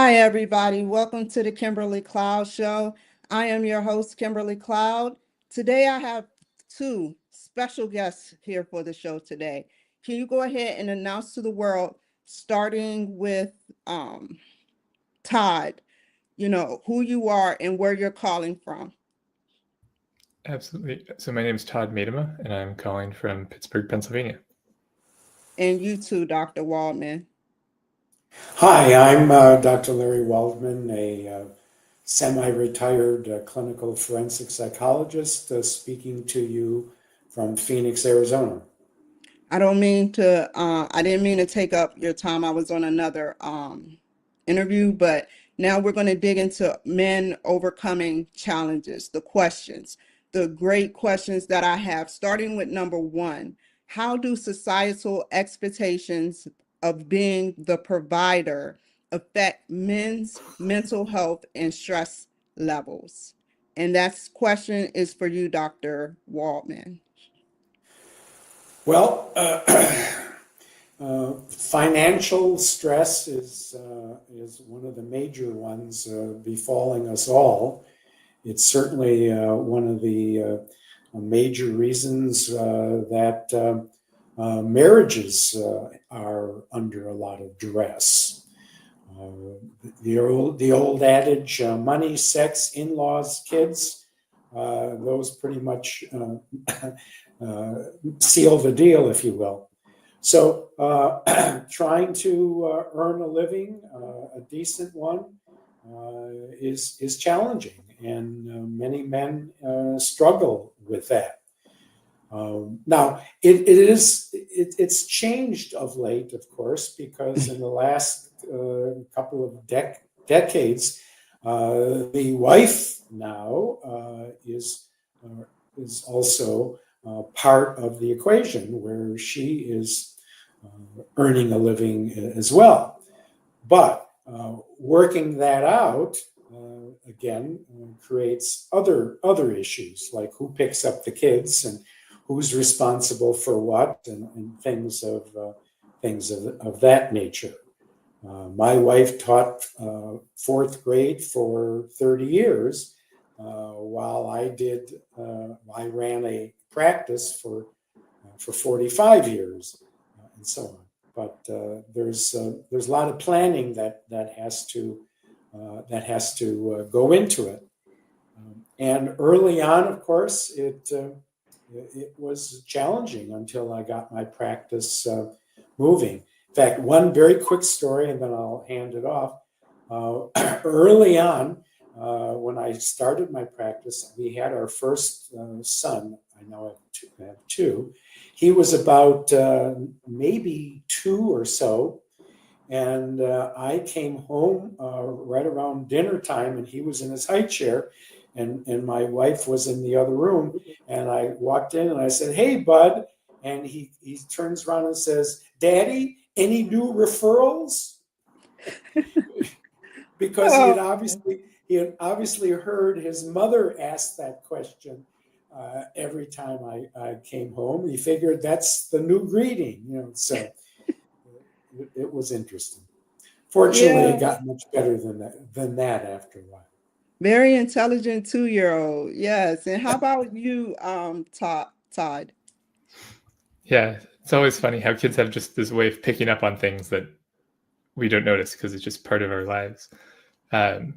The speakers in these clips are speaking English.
Hi, everybody. Welcome to the Kimberly Cloud Show. I am your host, Kimberly Cloud. Today, I have two special guests here for the show today. Can you go ahead and announce to the world, starting with Todd, who you are and where you're calling from? Absolutely. So my name is Todd Medema, and I'm calling from Pittsburgh, Pennsylvania. And you too, Dr. Waldman. Hi, I'm Dr. Larry Waldman, a semi-retired clinical forensic psychologist speaking to you from Phoenix, Arizona. I didn't mean to take up your time. I was on another interview, but now we're going to dig into men overcoming challenges, the questions, the great questions that I have, starting with number one. How do societal expectations of being the provider affect men's mental health and stress levels? And that question is for you, Dr. Waldman. Well, financial stress is one of the major ones befalling us all. It's certainly one of the major reasons that marriages are under a lot of duress. The old adage, money, sex, in-laws, kids, those pretty much seal the deal, if you will. So trying to earn a living, a decent one, is challenging, and many men struggle with that. Now, it's changed of late, of course, because in the last couple of decades, the wife now is also part of the equation, where she is earning a living as well. But working that out again creates other issues, like who picks up the kids and who's responsible for what, and things of that nature. My wife taught fourth grade for 30 years, while I ran a practice for 45 years, and so on. But there's a lot of planning that has to go into it. And early on, of course, it was challenging until I got my practice moving. In fact, one very quick story, and then I'll hand it off. Early on, when I started my practice, we had our first son. I now have two. He was about maybe 2 or so. And I came home right around dinner time, and he was in his high chair, and my wife was in the other room. And I walked in and I said, "Hey, bud." And he turns around and says, "Daddy, any new referrals?" Because he had obviously heard his mother ask that question every time I came home. He figured that's the new greeting, so it was interesting. Fortunately, It got much better than that after a while. Very intelligent 2-year-old. Yes. And how about you, Todd? Yeah, it's always funny how kids have just this way of picking up on things that we don't notice because it's just part of our lives. For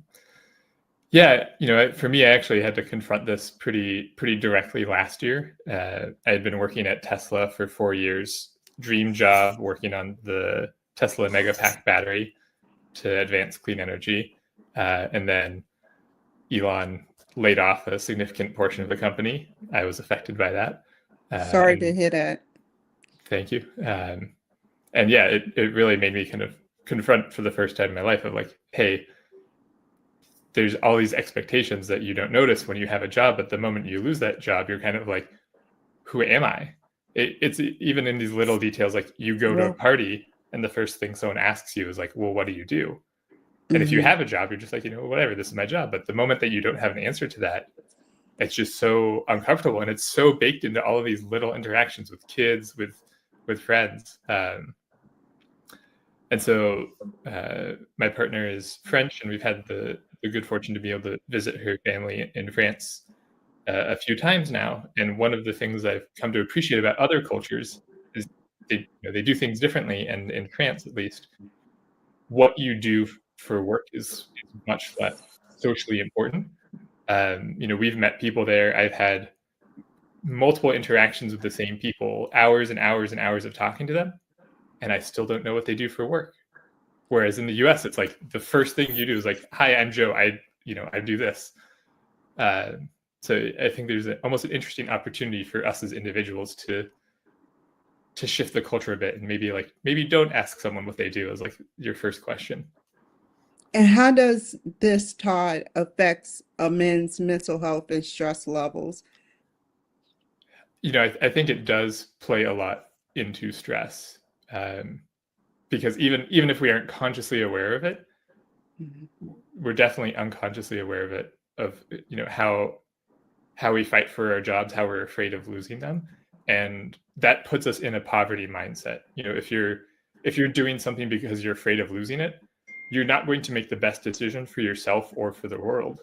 me, I actually had to confront this pretty directly last year. I had been working at Tesla for 4 years, dream job, working on the Tesla Megapack battery to advance clean energy. And then Elon laid off a significant portion of the company. I was affected by that. Sorry to hear that. Thank you. It really made me kind of confront for the first time in my life of like, hey, there's all these expectations that you don't notice when you have a job, but the moment you lose that job, you're kind of like, who am I? It's even in these little details, like you go to a party and the first thing someone asks you is like, well, what do you do? And if you have a job, you're just like, whatever, this is my job. But the moment that you don't have an answer to that, it's just so uncomfortable. And it's so baked into all of these little interactions with kids, with friends. And so my partner is French, and we've had the good fortune to be able to visit her family in France a few times now. And one of the things I've come to appreciate about other cultures is they do things differently. And in France, at least, what you do for work is much less socially important. We've met people there. I've had multiple interactions with the same people, hours and hours and hours of talking to them, and I still don't know what they do for work. Whereas in the US, it's like the first thing you do is like, "Hi, I'm Joe. I do this." So I think there's almost an interesting opportunity for us as individuals to shift the culture a bit, and maybe don't ask someone what they do as like your first question. And how does this, Todd, affects a man's mental health and stress levels? I think it does play a lot into stress, because even if we aren't consciously aware of it, we're definitely unconsciously aware of it, of how we fight for our jobs, how we're afraid of losing them, and that puts us in a poverty mindset. If you're doing something because you're afraid of losing it, you're not going to make the best decision for yourself or for the world,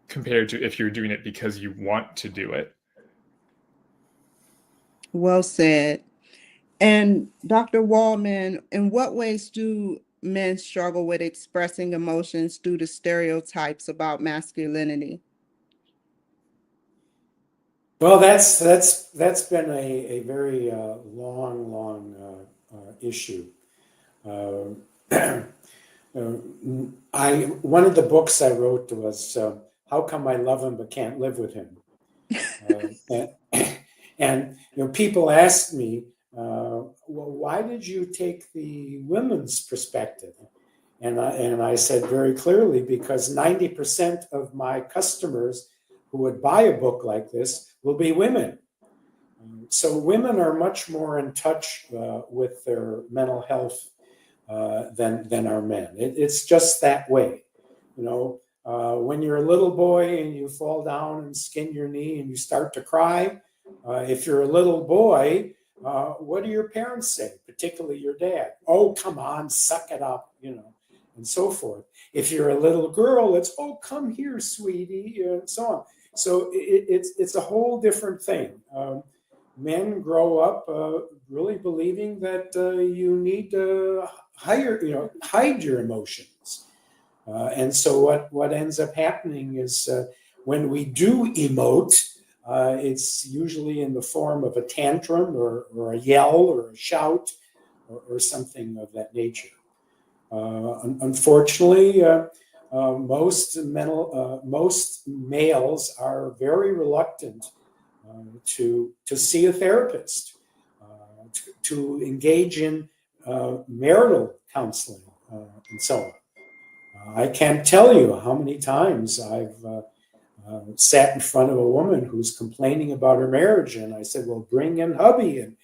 compared to if you're doing it because you want to do it. Well said. And Dr. Wallman, in what ways do men struggle with expressing emotions due to stereotypes about masculinity? Well, that's been a very long issue. One of the books I wrote was "How Come I Love Him but Can't Live with Him," and people ask me, "Well, why did you take the women's perspective?" And I said very clearly, because 90% of my customers who would buy a book like this will be women. So women are much more in touch with their mental health than our men. It's just that way. When you're a little boy and you fall down and skin your knee and you start to cry, if you're a little boy, what do your parents say, particularly your dad? "Oh, come on, suck it up," and so forth. If you're a little girl, it's, "Oh, come here, sweetie," and so on. So it's a whole different thing. Men grow up really believing that you need to hide your emotions. And so what ends up happening is when we do emote, it's usually in the form of a tantrum or a yell or a shout or something of that nature. Unfortunately, most males are very reluctant to see a therapist, to engage in marital counseling, and so on. I can't tell you how many times I've sat in front of a woman who's complaining about her marriage, and I said, "Well, bring in hubby,"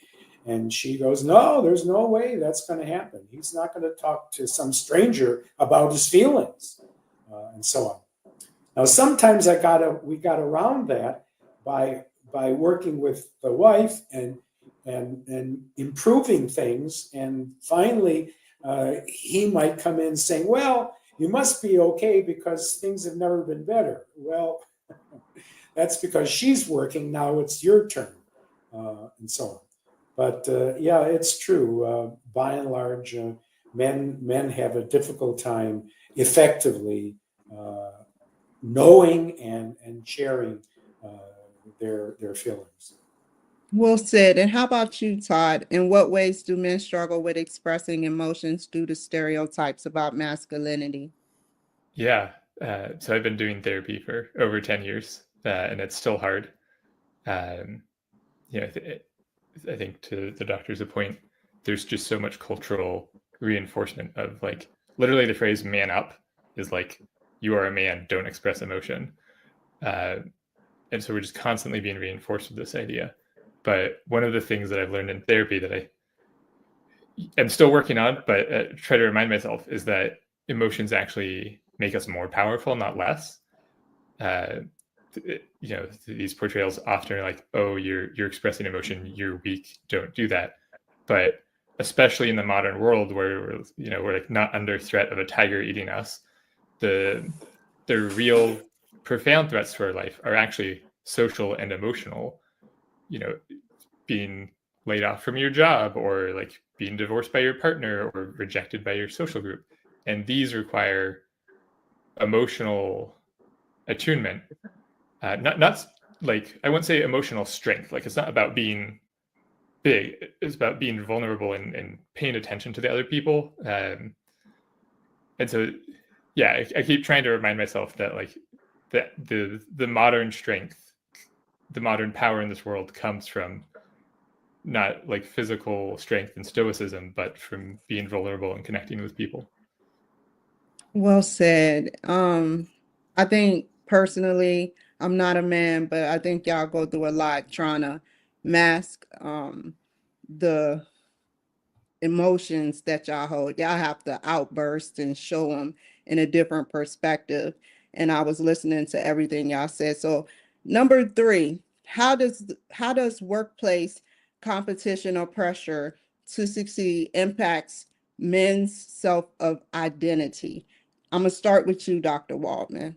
and she goes, "No, there's no way that's going to happen. He's not going to talk to some stranger about his feelings," and so on. Now, sometimes we got around that by working with the wife and improving things, and finally he might come in saying, "Well, you must be okay because things have never been better." Well, that's because she's working. Now it's your turn, and so on. But yeah, it's true. By and large, men have a difficult time effectively knowing and sharing their feelings. Well said. And how about you, Todd? In what ways do men struggle with expressing emotions due to stereotypes about masculinity? Yeah. So I've been doing therapy for over 10 years, and it's still hard. I think to the doctor's point, there's just so much cultural reinforcement of like literally the phrase "man up" is like, you are a man, don't express emotion. And so we're just constantly being reinforced with this idea. But one of the things that I've learned in therapy that I am still working on, but try to remind myself, is that emotions actually make us more powerful, not less. These portrayals often are like, "Oh, you're expressing emotion, you're weak, don't do that." But especially in the modern world where we're like not under threat of a tiger eating us, the real profound threats to our life are actually social and emotional. Being laid off from your job, or like being divorced by your partner, or rejected by your social group. And these require emotional attunement. Not like, I wouldn't say emotional strength. Like, it's not about being big. It's about being vulnerable and paying attention to the other people. And so, yeah, I keep trying to remind myself that like that the modern strength, the modern power in this world comes from not like physical strength and stoicism, but from being vulnerable and connecting with people. Well said. I think personally, I'm not a man, but I think y'all go through a lot trying to mask the emotions that y'all hold. Y'all have to outburst and show them in a different perspective. And I was listening to everything y'all said. So number 3, how does workplace competition or pressure to succeed impacts men's self of identity? I'm gonna start with you, Dr. Waldman.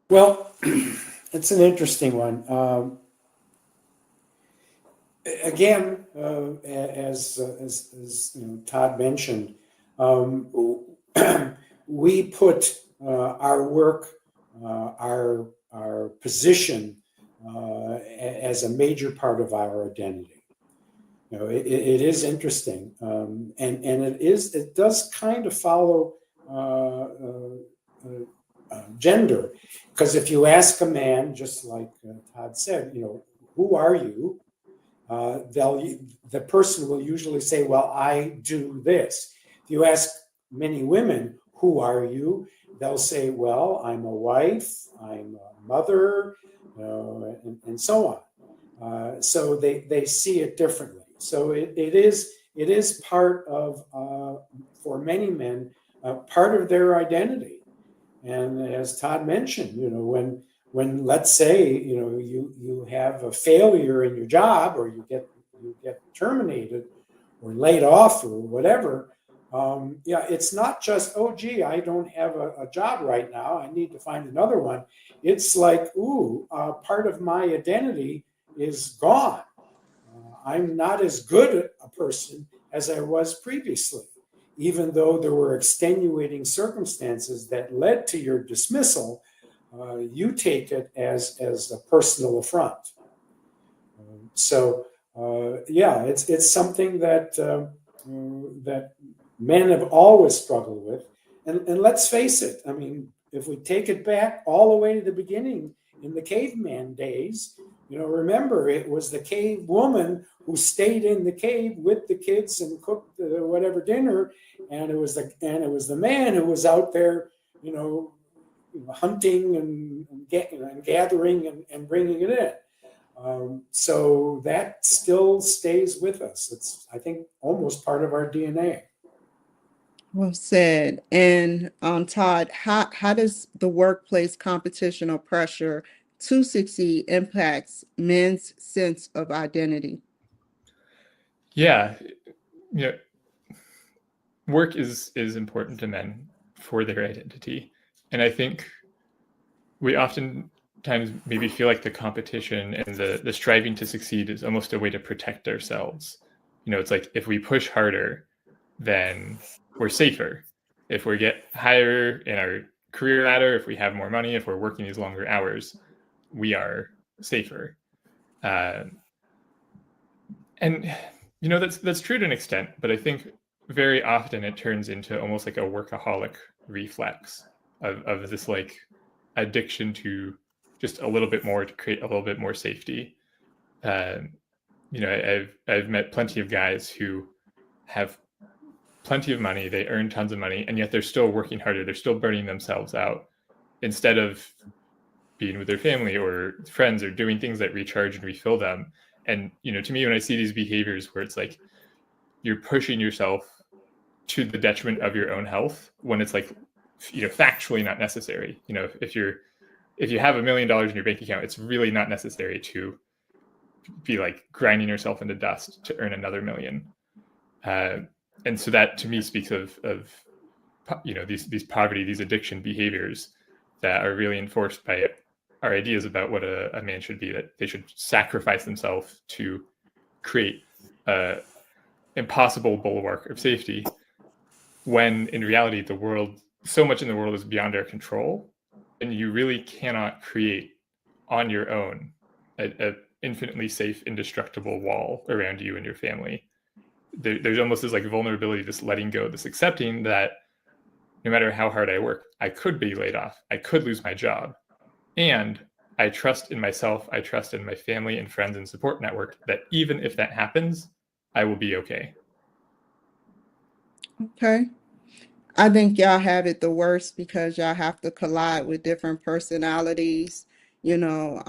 Well, it's an interesting one. Again, as Todd mentioned, we put our work, our position as a major part of our identity. It is interesting, and it does kind of follow gender, because if you ask a man, just like Todd said, who are you? The person will usually say, well, I do this. If you ask many women, who are you? They'll say, well, I'm a wife, I'm a mother, and so on. So they see it differently. So it is part of, for many men, part of their identity. And as Todd mentioned, when let's say you have a failure in your job, or you get terminated or laid off or whatever, it's not just, oh gee, I don't have a job right now, I need to find another one. It's like, part of my identity is gone. I'm not as good a person as I was previously, even though there were extenuating circumstances that led to your dismissal. You take it as a personal affront. It's something that that men have always struggled with. And let's face it, I mean, if we take it back all the way to the beginning, in the caveman days, remember, it was the cave woman who stayed in the cave with the kids and cooked whatever dinner, and it was the man who was out there, hunting and gathering and bringing it in. So that still stays with us. It's, I think, almost part of our DNA. Well said. And Todd, how does the workplace competition or pressure to succeed impacts men's sense of identity? Yeah, work is important to men for their identity. And I think we oftentimes maybe feel like the competition and the striving to succeed is almost a way to protect ourselves. It's like, if we push harder, then we're safer. If we get higher in our career ladder, if we have more money, if we're working these longer hours, we are safer. And that's true to an extent, but I think very often it turns into almost like a workaholic reflex of this like addiction to just a little bit more, to create a little bit more safety. I've met plenty of guys who have plenty of money, they earn tons of money, and yet they're still working harder, they're still burning themselves out, instead of being with their family or friends or doing things that recharge and refill them. And to me, when I see these behaviors where it's like you're pushing yourself to the detriment of your own health, when it's like factually not necessary. If you have $1 million in your bank account, it's really not necessary to be like grinding yourself into dust to earn another million. And so that to me speaks of these poverty, these addiction behaviors that are really enforced by our ideas about what a man should be, that they should sacrifice themselves to create a impossible bulwark of safety, when in reality so much in the world is beyond our control, and you really cannot create on your own a infinitely safe, indestructible wall around you and your family. There's almost this like vulnerability, this letting go, this accepting that no matter how hard I work, I could be laid off, I could lose my job. And I trust in myself, I trust in my family and friends and support network that even if that happens, I will be okay. Okay. I think y'all have it the worst because y'all have to collide with different personalities, you know,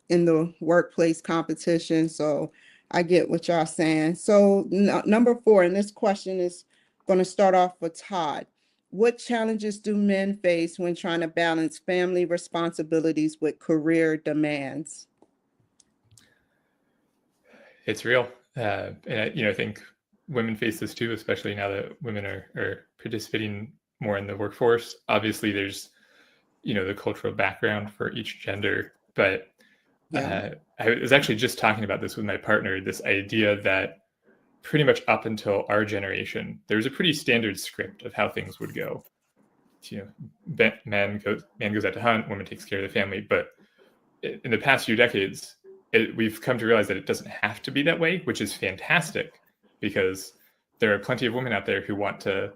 in the workplace competition. So I get what y'all saying. So number 4, and this question is going to start off with Todd. What challenges do men face when trying to balance family responsibilities with career demands? It's real. And I think women face this too, especially now that women are participating more in the workforce. Obviously, there's, the cultural background for each gender. But I was actually just talking about this with my partner, this idea that pretty much up until our generation, there was a pretty standard script of how things would go. Man goes out to hunt, woman takes care of the family. But in the past few decades, we've come to realize that it doesn't have to be that way, which is fantastic, because there are plenty of women out there who want to,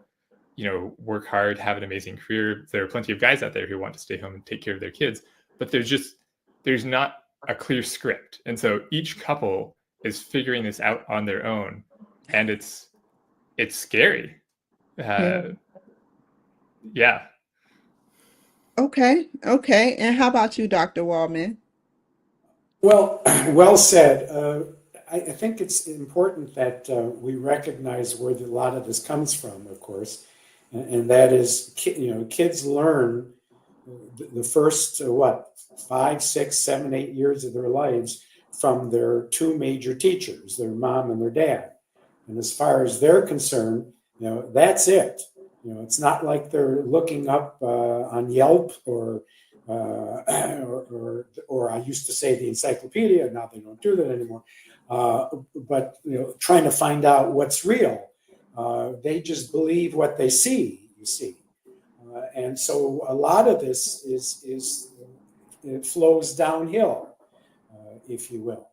work hard, have an amazing career. There are plenty of guys out there who want to stay home and take care of their kids, but there's not a clear script. And so each couple is figuring this out on their own, and it's scary. Yeah. Okay. And how about you, Dr. Waldman? Well, well said. I think it's important that we recognize where a lot of this comes from, of course, and that is, kids learn the first 5, 6, 7, 8 years of their lives from their 2 major teachers, their mom and their dad. And as far as they're concerned, that's it. It's not like they're looking up on Yelp or I used to say the encyclopedia. Now they don't do that anymore. But trying to find out what's real. They just believe what they see. You see, and so a lot of this it flows downhill, if you will.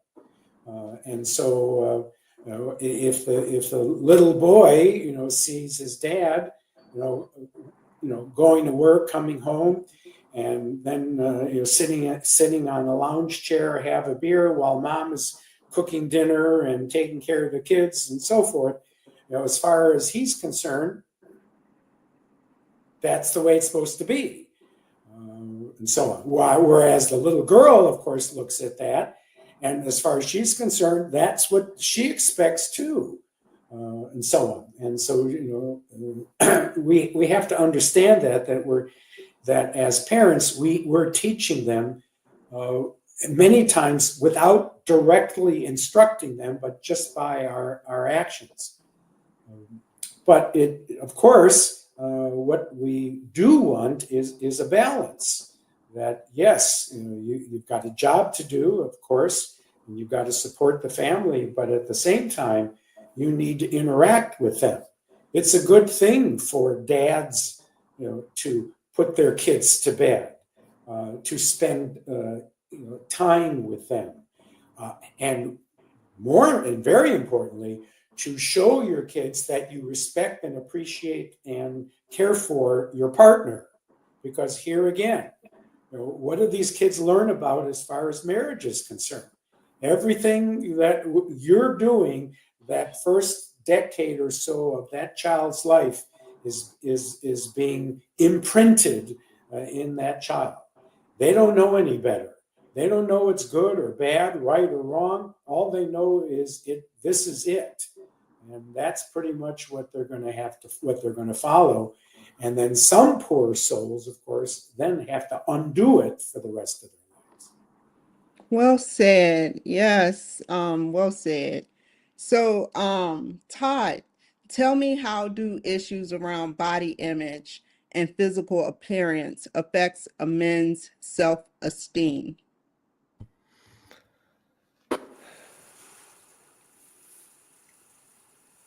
And so if the little boy sees his dad going to work, coming home, and then sitting on a lounge chair, have a beer while mom is cooking dinner and taking care of the kids and so forth, as far as he's concerned, that's the way it's supposed to be, and so on. Whereas the little girl, of course, looks at that, and as far as she's concerned, that's what she expects too, and so on. And so we have to understand that as parents, we're teaching them many times without directly instructing them, but just by our actions. But of course, what we do want is a balance. That yes, you've got a job to do, of course, and you've got to support the family, but at the same time, you need to interact with them. It's a good thing for dads, to put their kids to bed, to spend time with them, and very importantly, to show your kids that you respect and appreciate and care for your partner. Because here again, what do these kids learn about as far as marriage is concerned? Everything that you're doing that first decade or so of that child's life is being imprinted in that child. They don't know any better. They don't know what's good or bad, right or wrong. All they know is this is it. And that's pretty much what they're going to follow. And then some poor souls, of course, then have to undo it for the rest of their lives. Well said. Yes, well said. So, Todd, tell me, how do issues around body image and physical appearance affects a man's self-esteem?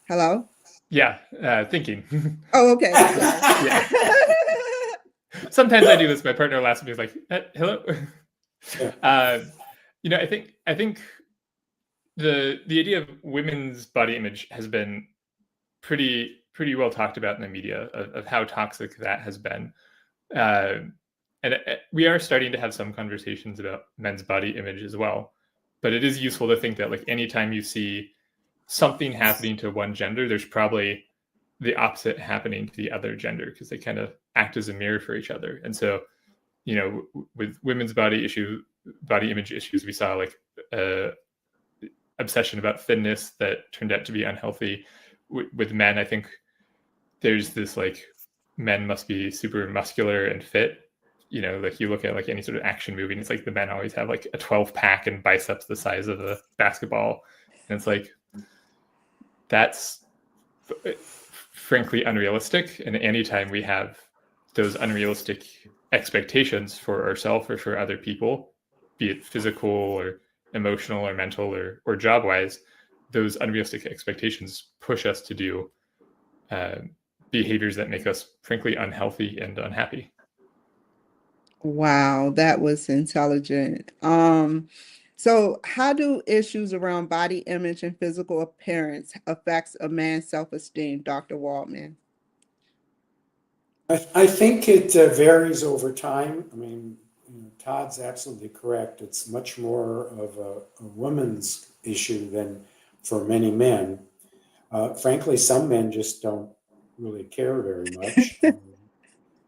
Hello? Yeah, thinking. Oh, okay. Sorry. Yeah. Sometimes I do this. My partner laughs at me, is like, "Hello." Yeah. uh, I think the idea of women's body image has been pretty well talked about in the media, of how toxic that has been. Uh, and we are starting to have some conversations about men's body image as well. But it is useful to think that, like, anytime you see something happening to one gender, there's probably the opposite happening to the other gender, because they kind of act as a mirror for each other. And so, with women's body image issues, we saw like a obsession about thinness that turned out to be unhealthy. With men, I think there's this, like, men must be super muscular and fit. Like, you look at, like, any sort of action movie, and it's like the men always have like a 12 pack and biceps the size of a basketball. And it's like, that's frankly unrealistic. And anytime we have those unrealistic expectations for ourselves or for other people, be it physical or emotional or mental or job wise, those unrealistic expectations push us to do behaviors that make us frankly unhealthy and unhappy. Wow, that was intelligent. So how do issues around body image and physical appearance affects a man's self-esteem, Dr. Waldman? I think it varies over time. I mean, Todd's absolutely correct. It's much more of a woman's issue than for many men. Frankly, some men just don't really care very much.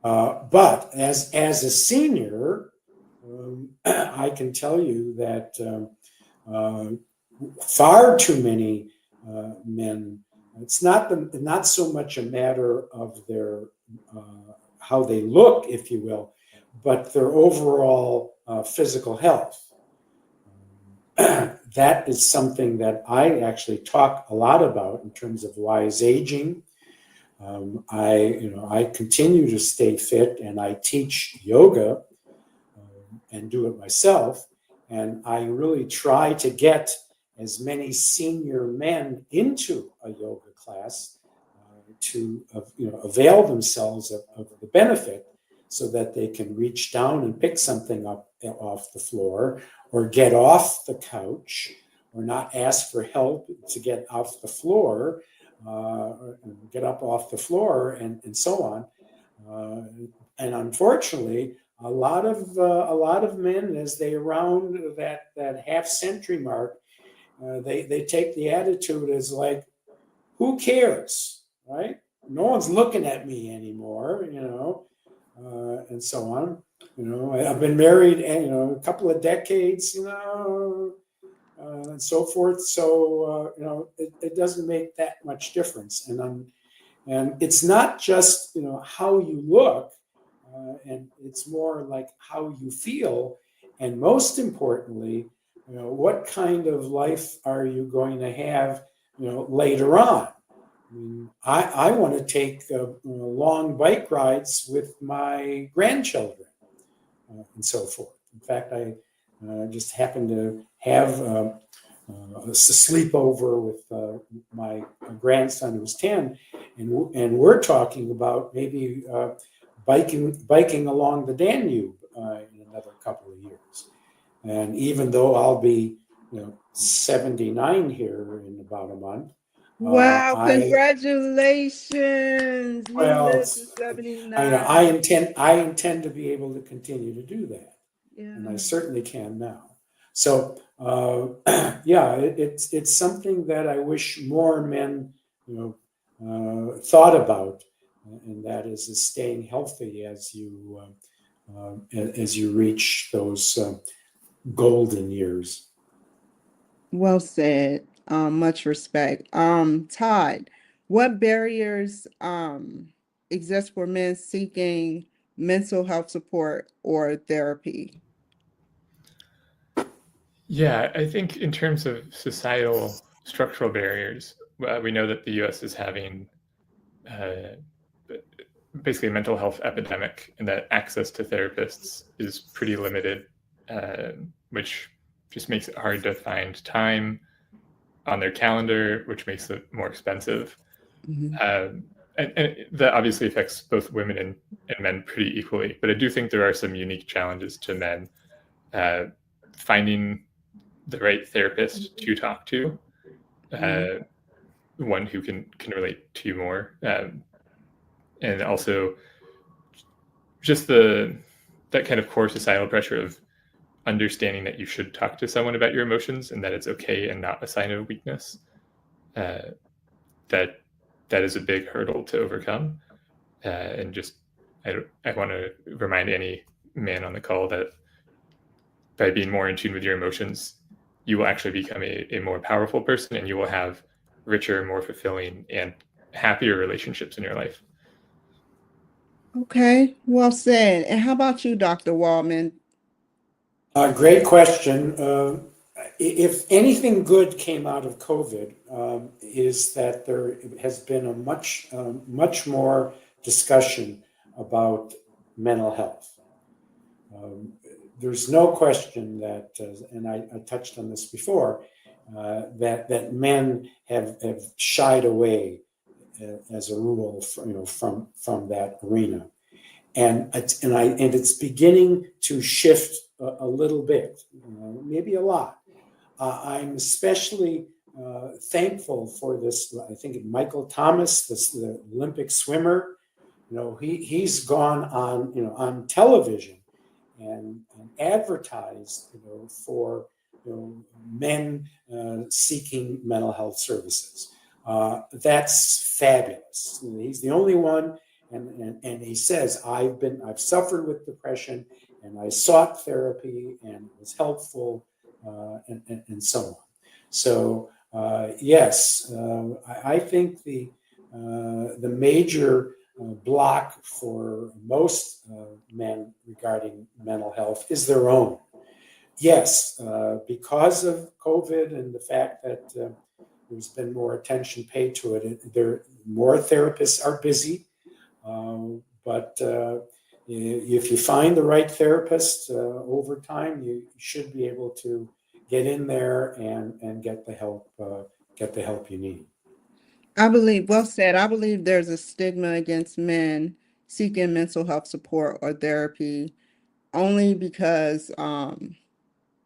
But as a senior, I can tell you that far too many men. It's not so much a matter of their how they look, if you will, but their overall physical health. That is something that I actually talk a lot about in terms of wise aging. I continue to stay fit, and I teach yoga and do it myself. And I really try to get as many senior men into a yoga class to avail themselves of the benefit, so that they can reach down and pick something up off the floor, or get off the couch, or not ask for help to get off the floor, get up off the floor, and so on. And unfortunately, a lot of men, as they round that half century mark, they take the attitude as like, who cares, right? No one's looking at me anymore, and so on. I've been married, and a couple of decades, and so forth. So it doesn't make that much difference, and it's not just how you look, and it's more like how you feel, and most importantly, what kind of life are you going to have, later on. I mean, I want to take long bike rides with my grandchildren, and so forth. In fact, I just happened to have a sleepover with my grandson, who's 10, and we're talking about maybe biking along the Danube in another couple of years. And even though I'll be 79 here in about a month, Wow, I congratulations. We well, live to I 79. intend to be able to continue to do that, and I Yeah. certainly can now. So yeah, it's something that I wish more men thought about, and that is staying healthy as you reach those golden years. Well said. Much respect. Todd, what barriers exist for men seeking mental health support or therapy? Yeah, I think in terms of societal structural barriers, we know that the U.S. is having basically a mental health epidemic, and that access to therapists is pretty limited, which just makes it hard to find time on their calendar, which makes it more expensive. And that obviously affects both women and men pretty equally. But I do think there are some unique challenges to men finding the right therapist to talk to, one who can relate to you more, and also just that kind of core societal pressure of understanding that you should talk to someone about your emotions and that it's okay and not a sign of weakness. That is a big hurdle to overcome. And just I want to remind any man on the call that by being more in tune with your emotions, you will actually become a more powerful person, and you will have richer, more fulfilling, and happier relationships in your life. Okay, well said. And how about you, Dr. Waldman? Great question. If anything good came out of COVID, is that there has been a much more discussion about mental health. There's no question that, and I touched on this before, that men have shied away as a rule, from that arena, and it's beginning to shift a little bit, maybe a lot. I'm especially thankful for this. I think Michael Thomas, the Olympic swimmer, he's gone on television and advertised, for men seeking mental health services. That's fabulous. He's the only one, and he says, I've suffered with depression, and I sought therapy, and it was helpful, and so on. So yes, I think the major block for most men regarding mental health is their own. Yes, because of COVID and the fact that there's been more attention paid to it, more therapists are busy, but if you find the right therapist over time, you should be able to get in there and get the help you need. Well said. I believe there's a stigma against men seeking mental health support or therapy only because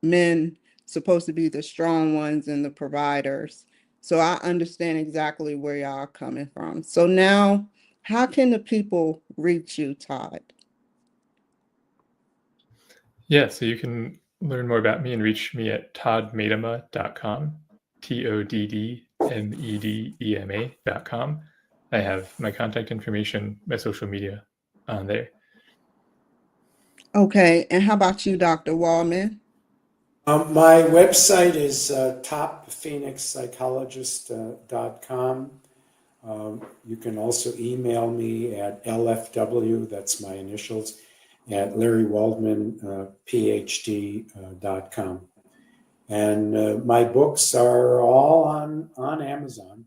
men supposed to be the strong ones and the providers. So I understand exactly where y'all are coming from. So now, how can the people reach you, Todd? Yeah, so you can learn more about me and reach me at toddmedema.com, TODDMEDEMA.com. I have my contact information, my social media on there. Okay, and how about you, Dr. Waldman? My website is topphoenixpsychologist.com. You can also email me at LFW, that's my initials, at LarryWaldmanPhD.com. And my books are all on Amazon.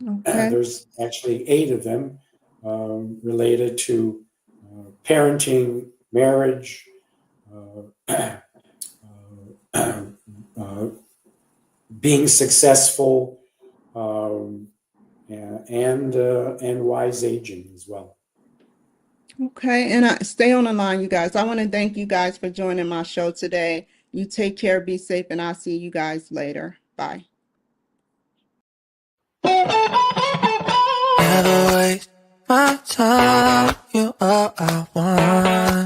Okay. There's actually 8 of them related to parenting, marriage, being successful, and wise aging as well. Okay, and stay on the line, you guys. I want to thank you guys for joining my show today. You take care, be safe, and I'll see you guys later. Bye. Never waste my time. You are I want.